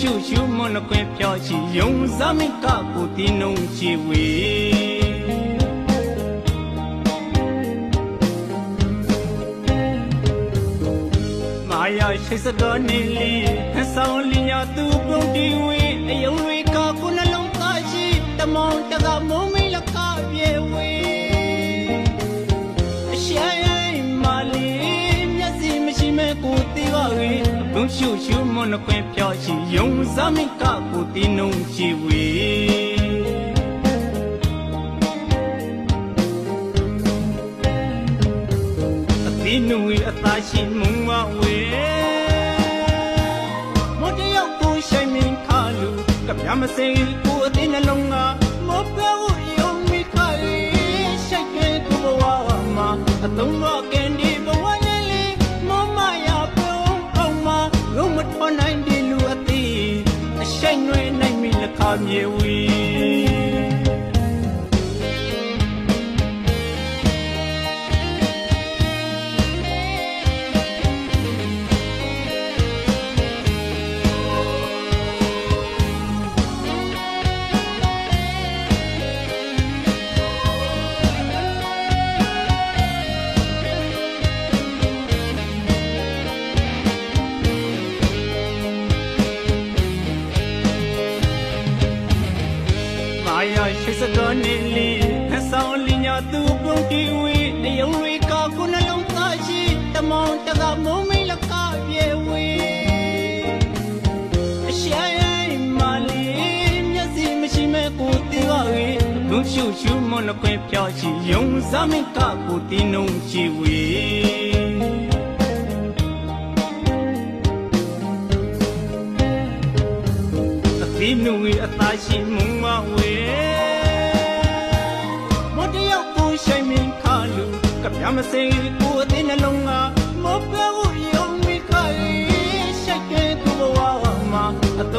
ရှုရှုမနှခွင်ဖြောချီယုံစမိကကိုတင်းနှုံချီဝေမာယာရှိစကနေလီဆောင်းလီညာသူပုံတီဝေအယုံတွေကကိုနှလုံးသားရှိတမောင်တကမုံမိလကပြေဝေအရှမ်းမာလီမျက်စိမရှိမဲ့ကိုတီးပါဝေဘုံရှုရှုမနှခွင်ဖြောချီယုံစမိကကိုတင်းနှုံချီဝေဒီနူအသားရှိမုံဝဝေမတယောက်ကိုရှိုင်မင်းခါလူကပြမစိကိုအတင်းနှလုံးကမပြောဘူးယုံမိခါလေးရှိုက်တဲ့ကိုဘဝမှာအသုံးတော့ကန်ဒီဘဝလေးလေးမမရပြုံးအောင်မှာလုံးမထွန်နိုင်ဒီလူအသေးအရှိုင်ရွေးနိုင်မိလက်ခါမြေဝီရှိစကနေလီဆောင်းလီညာသူပုံတီဝေအယုံတွေကကိုနှလုံးသားရှိတမောင်တကမုံမိလကပြေဝေအရှမ်းမာလီမျက်စိမရှိမဲ့ကိုတီးပါဝေဘုံရှုရှုမနှခွင်ဖြောချီယုံစမိကကိုတင်းနှုံချီဝေဒီနူအသားရှိမုံဝဝေမတယောက်ကိုရှိုင်မင်းခါလူကပြမစိကိုအတင်းနှလုံးကမပြော